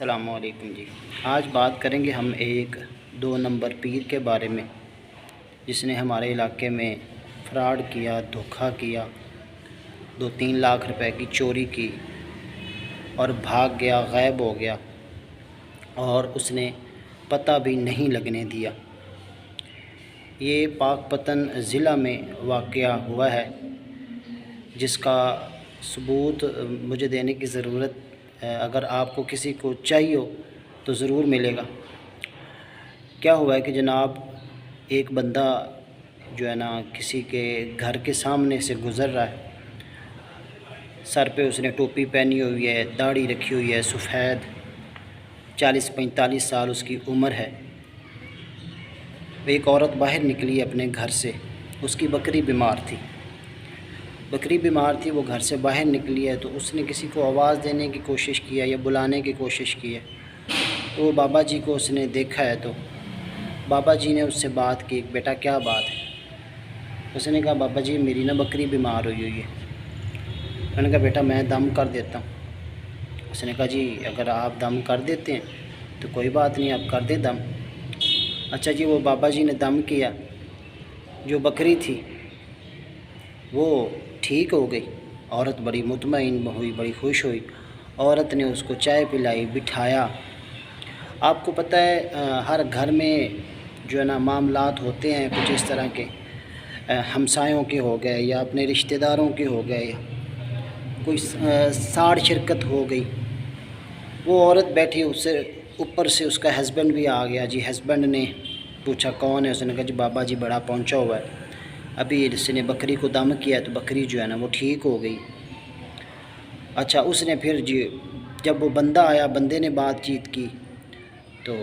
السلام علیکم جی۔ آج بات کریں گے ہم ایک 2 نمبر پیر کے بارے میں، جس نے ہمارے علاقے میں فراڈ کیا، دھوکہ کیا، 2-3 لاکھ روپے کی چوری کی اور بھاگ گیا، غائب ہو گیا اور اس نے پتہ بھی نہیں لگنے دیا۔ یہ پاک پتن ضلع میں واقعہ ہوا ہے، جس کا ثبوت مجھے دینے کی ضرورت اگر آپ کو کسی کو چاہیے ہو تو ضرور ملے گا۔ کیا ہوا ہے کہ جناب ایک بندہ جو ہے نا کسی کے گھر کے سامنے سے گزر رہا ہے، سر پہ اس نے ٹوپی پہنی ہوئی ہے، داڑھی رکھی ہوئی ہے سفید، 40-45 سال اس کی عمر ہے۔ ایک عورت باہر نکلی اپنے گھر سے، اس کی بکری بیمار تھی، وہ گھر سے باہر نکلی ہے، تو اس نے کسی کو آواز دینے کی کوشش کی ہے یا بلانے کی کوشش کی ہے، تو وہ بابا جی کو اس نے دیکھا ہے، تو بابا جی نے اس سے بات کی، بیٹا کیا بات ہے؟ اس نے کہا بابا جی میری نا بکری بیمار ہوئی ہے۔ میں نے کہا بیٹا میں دم کر دیتا ہوں۔ اس نے کہا جی اگر آپ دم کر دیتے ہیں تو کوئی بات نہیں، آپ کر دیں دم۔ اچھا جی، وہ بابا جی نے دم کیا، جو بکری تھی وہ ٹھیک ہو گئی، عورت بڑی مطمئن ہوئی، بڑی خوش ہوئی، عورت نے اس کو چائے پلائی، بٹھایا۔ آپ کو پتہ ہے ہر گھر میں جو ہے نا معاملات ہوتے ہیں کچھ اس طرح کے، ہمسایوں کے ہو گئے یا اپنے رشتہ داروں کے ہو گئے، یا کوئی ساڑ شرکت ہو گئی۔ وہ عورت بیٹھی، اس سے اوپر سے اس کا ہسبینڈ بھی آ گیا جی۔ ہسبینڈ نے پوچھا کون ہے؟ اس نے کہا جی بابا جی بڑا پہنچا ہوا ہے، ابھی اس نے بکری کو دم کیا تو بکری جو ہے نا وہ ٹھیک ہو گئی۔ اچھا اس نے پھر جی جب وہ بندہ آیا، بندے نے بات چیت کی تو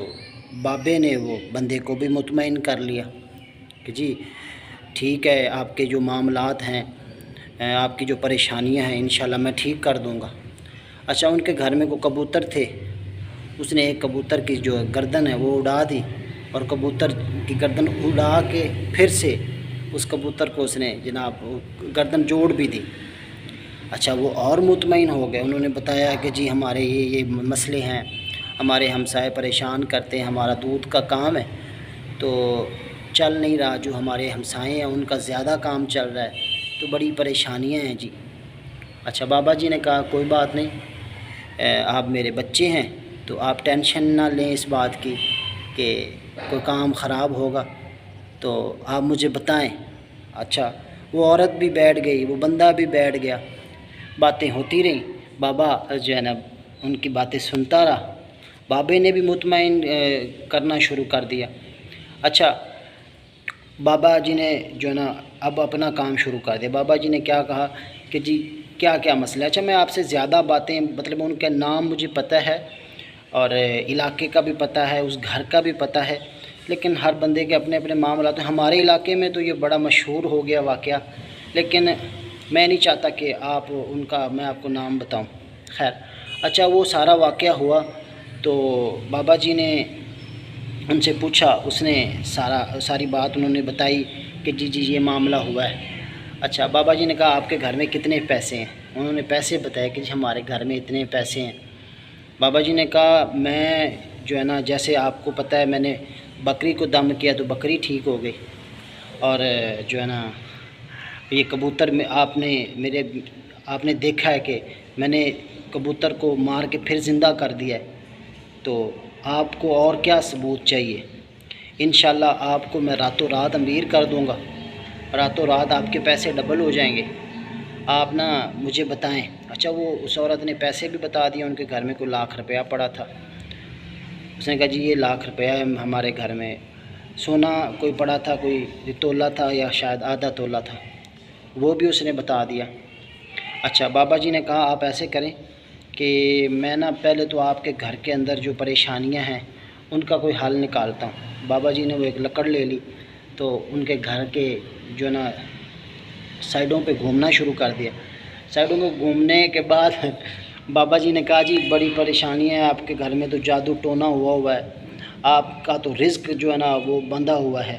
بابے نے وہ بندے کو بھی مطمئن کر لیا کہ جی ٹھیک ہے، آپ کے جو معاملات ہیں، آپ کی جو پریشانیاں ہیں انشاءاللہ میں ٹھیک کر دوں گا۔ اچھا ان کے گھر میں کوئی کبوتر تھے، اس نے ایک کبوتر کی جو گردن ہے وہ اڑا دی، اور کبوتر کی گردن اڑا کے پھر سے اس کبوتر کو اس نے جناب گردن جوڑ بھی دی۔ اچھا وہ اور مطمئن ہو گئے، انہوں نے بتایا کہ جی ہمارے یہ مسئلے ہیں، ہمارے ہمسائے پریشان کرتے ہیں، ہمارا دودھ کا کام ہے تو چل نہیں رہا، جو ہمارے ہمسائے ہیں ان کا زیادہ کام چل رہا ہے تو بڑی پریشانیاں ہیں جی۔ اچھا بابا جی نے کہا کوئی بات نہیں، آپ میرے بچے ہیں تو آپ ٹینشن نہ لیں اس بات کی کہ کوئی کام خراب ہوگا تو آپ مجھے بتائیں۔ اچھا وہ عورت بھی بیٹھ گئی، وہ بندہ بھی بیٹھ گیا، باتیں ہوتی رہیں، بابا جو ہے نا ان کی باتیں سنتا رہا، بابے نے بھی مطمئن کرنا شروع کر دیا۔ اچھا بابا جی نے جو ہے نا اب اپنا کام شروع کر دیا۔ بابا جی نے کیا کہا کہ جی کیا کیا مسئلہ ہے؟ اچھا میں آپ سے زیادہ باتیں مطلب ان کا نام مجھے پتہ ہے اور علاقے کا بھی پتہ ہے، اس گھر کا بھی پتہ ہے، لیکن ہر بندے کے اپنے اپنے معاملات ہیں۔ ہمارے علاقے میں تو یہ بڑا مشہور ہو گیا واقعہ، لیکن میں نہیں چاہتا کہ میں آپ کو نام بتاؤں۔ خیر اچھا وہ سارا واقعہ ہوا تو بابا جی نے ان سے پوچھا، اس نے ساری بات انہوں نے بتائی کہ جی یہ معاملہ ہوا ہے۔ اچھا بابا جی نے کہا آپ کے گھر میں کتنے پیسے ہیں؟ انہوں نے پیسے بتایا کہ جی ہمارے گھر میں اتنے پیسے ہیں۔ بابا جی نے کہا میں جو ہے نا جیسے آپ کو پتہ ہے میں نے بکری کو دم کیا تو بکری ٹھیک ہو گئی، اور جو ہے نا یہ کبوتر میں آپ نے دیکھا ہے کہ میں نے کبوتر کو مار کے پھر زندہ کر دیا ہے، تو آپ کو اور کیا ثبوت چاہیے؟ انشاءاللہ آپ کو میں راتوں رات امیر کر دوں گا، راتوں رات آپ کے پیسے ڈبل ہو جائیں گے، آپ نا مجھے بتائیں۔ اچھا وہ اس عورت نے پیسے بھی بتا دیے، ان کے گھر میں کوئی 1,00,000 روپیہ پڑا تھا۔ اس نے کہا جی یہ 1,00,000 روپیہ ہے، ہمارے گھر میں سونا کوئی پڑا تھا، کوئی تولہ تھا یا شاید آدھا تولہ تھا، وہ بھی اس نے بتا دیا۔ اچھا بابا جی نے کہا آپ ایسے کریں کہ میں نا پہلے تو آپ کے گھر کے اندر جو پریشانیاں ہیں ان کا کوئی حل نکالتا ہوں۔ بابا جی نے وہ ایک لکڑ لے لی تو ان کے گھر کے جو نا سائڈوں پہ گھومنا شروع کر دیا۔ سائڈوں میں گھومنے کے بعد بابا جی نے کہا جی بڑی پریشانی ہے آپ کے گھر میں، تو جادو ٹونا ہوا ہے، آپ کا تو رزق جو ہے نا وہ بندھا ہوا ہے،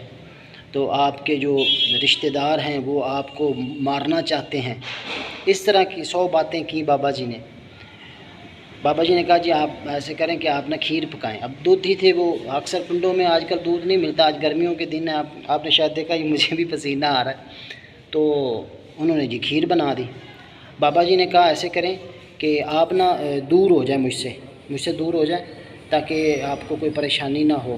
تو آپ کے جو رشتہ دار ہیں وہ آپ کو مارنا چاہتے ہیں۔ اس طرح کی 100 باتیں کی بابا جی نے۔ بابا جی نے کہا جی آپ ایسے کریں کہ آپ نا کھیر پکائیں. اب دودھ ہی تھے وہ، اکثر پنڈوں میں آج کل دودھ نہیں ملتا، آج گرمیوں کے دن آپ نے شاید دیکھا، یہ مجھے بھی پسینہ آ رہا ہے. تو انہوں نے جی کھیر بنا دی. بابا جی نے کہا ایسے کریں کہ آپ نا دور ہو جائیں مجھ سے دور ہو جائیں تاکہ آپ کو کوئی پریشانی نہ ہو،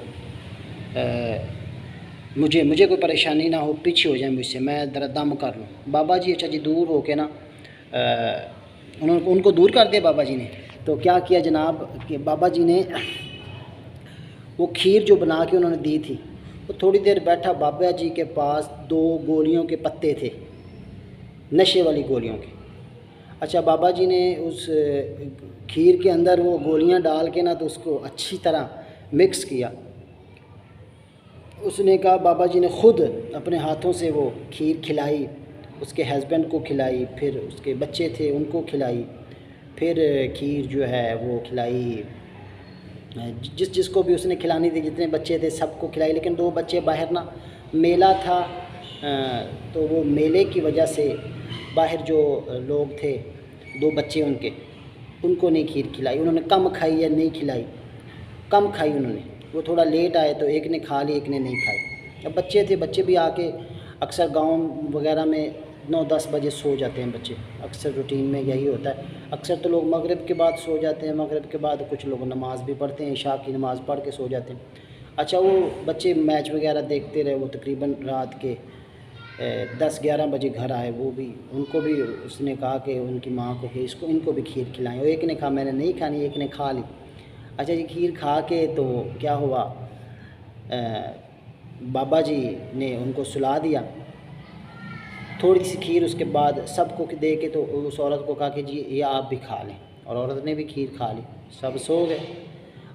مجھے کوئی پریشانی نہ ہو، پیچھے ہو جائیں مجھ سے، میں ذرا دم کر لوں. بابا جی اچھا جی دور ہو کے نا ان کو دور کر دیا بابا جی نے. تو کیا کیا جناب کہ بابا جی نے وہ کھیر جو بنا کے انہوں نے دی تھی، وہ تھوڑی دیر بیٹھا. بابا جی کے پاس 2 گولیوں کے پتے تھے، نشے والی گولیوں کے. اچھا بابا جی نے اس کھیر کے اندر وہ گولیاں ڈال کے نا تو اس کو اچھی طرح مکس کیا. اس نے کہا بابا جی نے خود اپنے ہاتھوں سے وہ کھیر کھلائی، اس کے ہسبینڈ کو کھلائی، پھر اس کے بچے تھے ان کو کھلائی، پھر کھیر جو ہے وہ کھلائی جس کو بھی اس نے کھلانی تھی، جتنے بچے تھے سب کو کھلائی. لیکن 2 بچے باہر نا میلہ تھا تو وہ میلے کی وجہ سے باہر جو لوگ تھے 2 بچے ان کو نہیں کھیر کھلائی. انہوں نے کم کھائی یا نہیں کھلائی، کم کھائی انہوں نے. وہ تھوڑا لیٹ آئے تو ایک نے کھا لی، ایک نے نہیں کھائی. اب بچے تھے، بچے بھی آ کے اکثر گاؤں وغیرہ میں 9-10 بجے سو جاتے ہیں بچے، اکثر روٹین میں یہی ہوتا ہے. اکثر تو لوگ مغرب کے بعد سو جاتے ہیں، مغرب کے بعد کچھ لوگ نماز بھی پڑھتے ہیں، عشاء کی نماز پڑھ کے سو جاتے ہیں. اچھا وہ بچے میچ وغیرہ دیکھتے رہے، وہ تقریباً رات کے 10-11 بجے گھر آئے. وہ بھی ان کو بھی اس نے کہا کہ ان کی ماں کو کہ ان کو بھی کھیر کھلائیں. اور ایک نے کہا میں نے نہیں کھانی، ایک نے کھا لی. اچھا جی کھیر کھا کے تو کیا ہوا، بابا جی نے ان کو سلا دیا. تھوڑی سی کھیر اس کے بعد سب کو دے کے تو اس عورت کو کہا کہ جی یہ آپ بھی کھا لیں، اور عورت نے بھی کھیر کھا لی. سب سو گئے.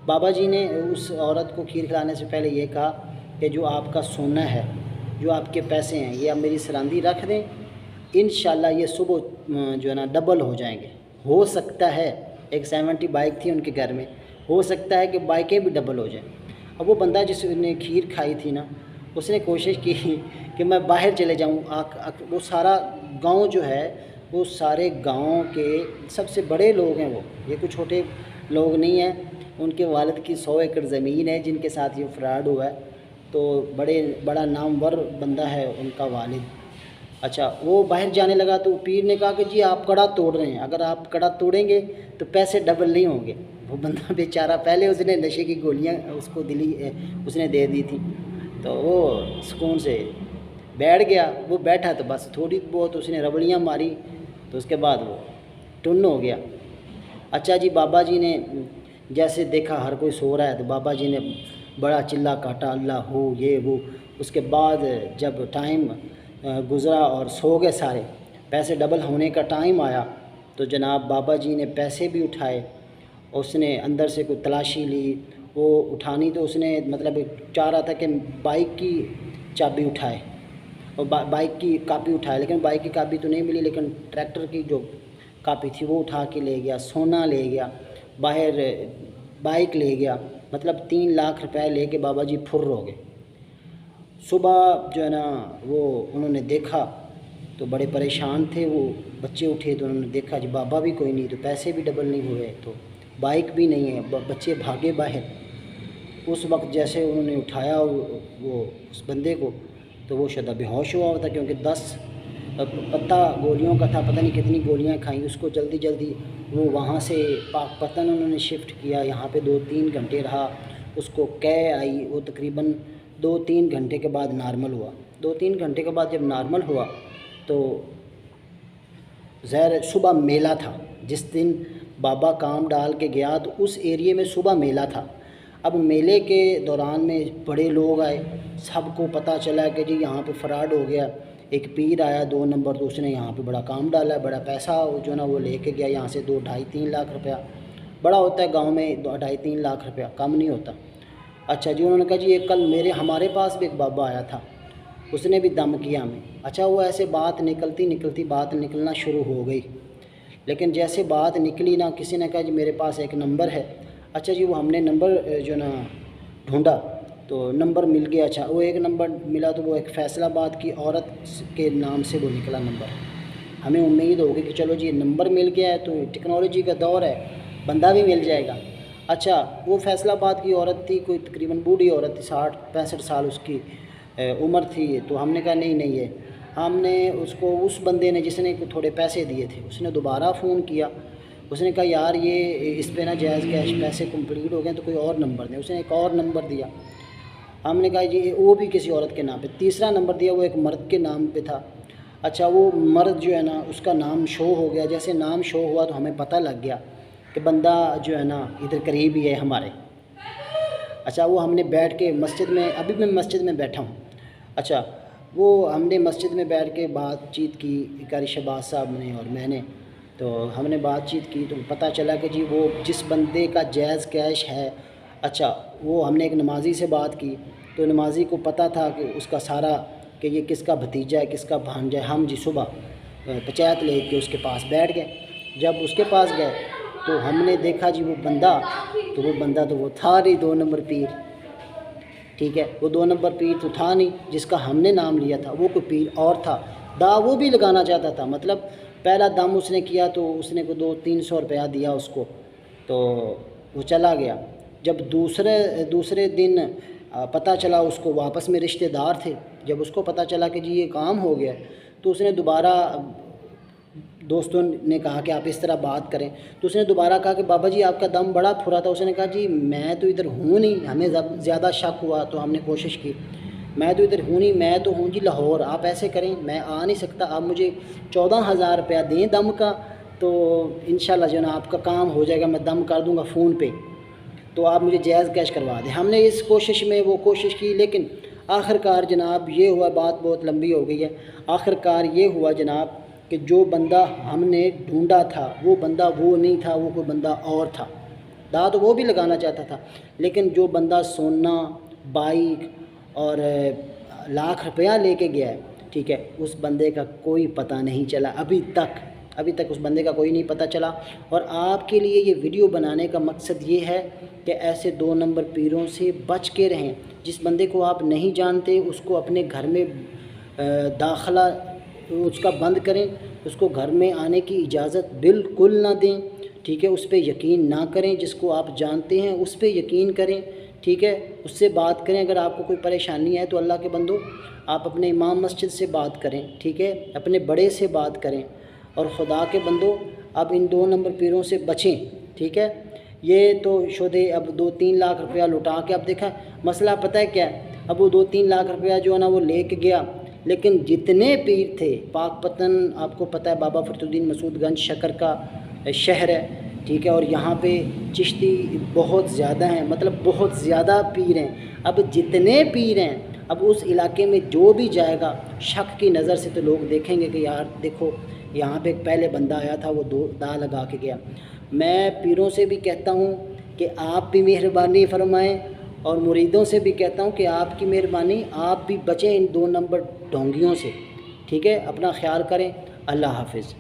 بابا جی نے اس عورت کو کھیر کھلانے سے پہلے یہ کہا کہ جو آپ کا سونا ہے، جو آپ کے پیسے ہیں، یہ آپ میری سراندی رکھ دیں، انشاءاللہ یہ صبح جو ہے نا ڈبل ہو جائیں گے. ہو سکتا ہے، ایک 70 بائک تھی ان کے گھر میں، ہو سکتا ہے کہ بائکیں بھی ڈبل ہو جائیں. اب وہ بندہ جس نے کھیر کھائی تھی نا، اس نے کوشش کی کہ میں باہر چلے جاؤں. وہ سارا گاؤں جو ہے، وہ سارے گاؤں کے سب سے بڑے لوگ ہیں. وہ یہ کوئی چھوٹے لوگ نہیں ہیں. ان کے والد کی 100 ایکڑ زمین ہے جن کے ساتھ یہ فراڈ ہوا ہے. تو بڑا نامور بندہ ہے ان کا والد. اچھا وہ باہر جانے لگا تو پیر نے کہا کہ جی آپ کڑا توڑ رہے ہیں، اگر آپ کڑا توڑیں گے تو پیسے ڈبل نہیں ہوں گے. وہ بندہ بیچارہ پہلے اس نے نشے کی گولیاں اس نے دے دی تھی، تو وہ سکون سے بیٹھ گیا. وہ بیٹھا تو بس تھوڑی بہت اس نے ربڑیاں ماری تو اس کے بعد وہ ٹن ہو گیا. اچھا جی بابا جی نے جیسے دیکھا ہر کوئی سو رہا ہے تو بابا جی نے بڑا چلا کاٹا، اللہ ہو یہ وہ. اس کے بعد جب ٹائم گزرا اور سو گئے سارے، پیسے ڈبل ہونے کا ٹائم آیا تو جناب بابا جی نے پیسے بھی اٹھائے. اس نے اندر سے کوئی تلاشی لی، وہ اٹھانی تو اس نے مطلب چاہ رہا تھا کہ بائک کی چابی اٹھائے اور بائک کی کاپی اٹھائے، لیکن بائک کی کاپی تو نہیں ملی، لیکن ٹریکٹر کی جو کاپی تھی وہ اٹھا کے لے گیا. سونا لے گیا، باہر بائک لے گیا، مطلب 3 لاکھ روپے لے کے بابا جی پھر ہو گئے. صبح جو ہے نا وہ انہوں نے دیکھا تو بڑے پریشان تھے. وہ بچے اٹھے تو انہوں نے دیکھا جی بابا بھی کوئی نہیں، تو پیسے بھی ڈبل نہیں ہوئے، تو بائک بھی نہیں ہے. بچے بھاگے باہر. اس وقت جیسے انہوں نے اٹھایا وہ اس بندے کو تو وہ شدہ بے ہوش ہوا تھا، کیونکہ 10 پتہ گولیوں کا تھا، پتہ نہیں کتنی گولیاں کھائیں. اس کو جلدی وہ وہاں سے پاک پتن انہوں نے شفٹ کیا. یہاں پہ 2-3 گھنٹے رہا. اس کو قے آئی، وہ تقریباً 2-3 گھنٹے کے بعد نارمل ہوا. 2-3 گھنٹے کے بعد جب نارمل ہوا تو ظاہر صبح میلہ تھا. جس دن بابا کام ڈال کے گیا تو اس ایریے میں صبح میلہ تھا. اب میلے کے دوران میں بڑے لوگ آئے، سب کو پتہ چلا کہ جی یہاں پہ فراڈ ہو گیا. ایک پیر آیا 2 نمبر، تو اس نے یہاں پہ بڑا کام ڈالا ہے، بڑا پیسہ جو ہے نا وہ لے کے گیا یہاں سے 2-2.5-3 لاکھ روپیہ. بڑا ہوتا ہے گاؤں میں 2-2.5-3 لاکھ روپیہ، کم نہیں ہوتا. اچھا جی انہوں نے کہا جی یہ کل ہمارے پاس بھی ایک بابا آیا تھا، اس نے بھی دم کیا ہمیں. اچھا وہ ایسے بات نکلتی بات نکلنا شروع ہو گئی. لیکن جیسے بات نکلی نا، کسی نے کہا جی میرے پاس ایک نمبر ہے. اچھا جی وہ ہم نے نمبر جو نا ڈھونڈا تو نمبر مل گیا. اچھا وہ ایک نمبر ملا تو وہ ایک فیصل آباد کی عورت کے نام سے وہ نکلا نمبر. ہمیں امید ہوگی کہ چلو جی نمبر مل گیا ہے تو ٹیکنالوجی کا دور ہے بندہ بھی مل جائے گا۔ اچھا، وہ فیصل آباد کی عورت تھی، کوئی تقریباً بوڑھی عورت تھی، 60-65 سال اس کی عمر تھی۔ تو ہم نے کہا نہیں ہے، ہم نے اس بندے نے جس نے تھوڑے پیسے دیے تھے، اس نے دوبارہ فون کیا، اس نے کہا یار یہ اس پہ نا جائز کیش پیسے کمپلیٹ ہو گئے تو کوئی اور نمبر دیں۔ اس نے ایک اور نمبر دیا، ہم نے کہا جی وہ بھی کسی عورت کے نام پہ۔ تیسرا نمبر دیا، وہ ایک مرد کے نام پہ تھا۔ اچھا، وہ مرد جو ہے نا اس کا نام شو ہو گیا، جیسے نام شو ہوا تو ہمیں پتہ لگ گیا کہ بندہ جو ہے نا ادھر قریب ہی ہے ہمارے۔ اچھا، وہ ہم نے بیٹھ کے مسجد میں، ابھی میں مسجد میں بیٹھا ہوں، اچھا وہ ہم نے مسجد میں بیٹھ کے بات چیت کی، قاری شہباز صاحب نے اور میں نے، تو ہم نے بات چیت کی تو پتہ چلا کہ جی وہ جس بندے کا جائز کیش ہے، اچھا وہ ہم نے ایک نمازی سے بات کی تو نمازی کو پتہ تھا کہ اس کا سارا، کہ یہ کس کا بھتیجا ہے، کس کا بھانجا ہے۔ ہم جی صبح پنچایت لے کے اس کے پاس بیٹھ گئے۔ جب اس کے پاس گئے تو ہم نے دیکھا جی وہ بندہ تو وہ تھا نہیں 2 نمبر پیر، ٹھیک ہے، وہ 2 نمبر پیر تو تھا نہیں جس کا ہم نے نام لیا تھا، وہ کوئی پیر اور تھا۔ وہ بھی لگانا چاہتا تھا، مطلب پہلا دم اس نے کیا تو اس نے کوئی 200-300 روپیہ دیا اس کو، تو وہ چلا گیا۔ جب دوسرے دن پتہ چلا اس کو، واپس میں رشتہ دار تھے، جب اس کو پتہ چلا کہ جی یہ کام ہو گیا تو اس نے دوبارہ، دوستوں نے کہا کہ آپ اس طرح بات کریں، تو اس نے دوبارہ کہا کہ بابا جی آپ کا دم بڑا پھرا تھا۔ اس نے کہا جی میں تو ادھر ہوں نہیں، ہمیں زیادہ شک ہوا تو ہم نے کوشش کی، میں تو ادھر ہوں نہیں، میں تو ہوں جی لاہور، آپ ایسے کریں میں آ نہیں سکتا، آپ مجھے 14,000 روپیہ دیں دم کا، تو انشاءاللہ جو ہے نا آپ کا کام ہو جائے گا، میں دم کر دوں گا فون پہ، تو آپ مجھے جائز کیش کروا دیں۔ ہم نے اس کوشش میں وہ کوشش کی، لیکن آخر کار جناب یہ ہوا، بات بہت لمبی ہو گئی ہے، آخر کار یہ ہوا جناب کہ جو بندہ ہم نے ڈھونڈا تھا وہ بندہ وہ نہیں تھا، وہ کوئی بندہ اور تھا۔ تو وہ بھی لگانا چاہتا تھا، لیکن جو بندہ سونا، بائک اور لاکھ روپیہ لے کے گیا ہے، ٹھیک ہے، اس بندے کا کوئی پتہ نہیں چلا ابھی تک اس بندے کا کوئی نہیں پتہ چلا۔ اور آپ کے لیے یہ ویڈیو بنانے کا مقصد یہ ہے کہ ایسے 2 نمبر پیروں سے بچ کے رہیں۔ جس بندے کو آپ نہیں جانتے اس کو اپنے گھر میں داخلہ اس کا بند کریں، اس کو گھر میں آنے کی اجازت بالکل نہ دیں، ٹھیک ہے، اس پہ یقین نہ کریں۔ جس کو آپ جانتے ہیں اس پہ یقین کریں، ٹھیک ہے، اس سے بات کریں۔ اگر آپ کو کوئی پریشانی ہے تو اللہ کے بندو آپ اپنے امام مسجد سے بات کریں، ٹھیک ہے، اپنے بڑے سے بات کریں، اور خدا کے بندو اب ان 2 نمبر پیروں سے بچیں، ٹھیک ہے۔ یہ تو شدے اب 2-3 لاکھ روپیہ لٹا کے، اب دیکھا مسئلہ پتہ ہے کیا ہے، اب وہ 2-3 لاکھ روپیہ جو ہے نا وہ لے کے گیا، لیکن جتنے پیر تھے پاک پتن، آپ کو پتہ ہے بابا فرید الدین مسعود گنج شکر کا شہر ہے، ٹھیک ہے، اور یہاں پہ چشتی بہت زیادہ ہیں، مطلب بہت زیادہ پیر ہیں۔ اب جتنے پیر ہیں، اب اس علاقے میں جو بھی جائے گا شک کی نظر سے تو لوگ دیکھیں گے کہ یار دیکھو یہاں پہ ایک پہلے بندہ آیا تھا وہ دا لگا کے گیا۔ میں پیروں سے بھی کہتا ہوں کہ آپ بھی مہربانی فرمائیں، اور مریدوں سے بھی کہتا ہوں کہ آپ کی مہربانی، آپ بھی بچیں ان 2 نمبر ڈھونگیوں سے، ٹھیک ہے، اپنا خیال کریں، اللہ حافظ۔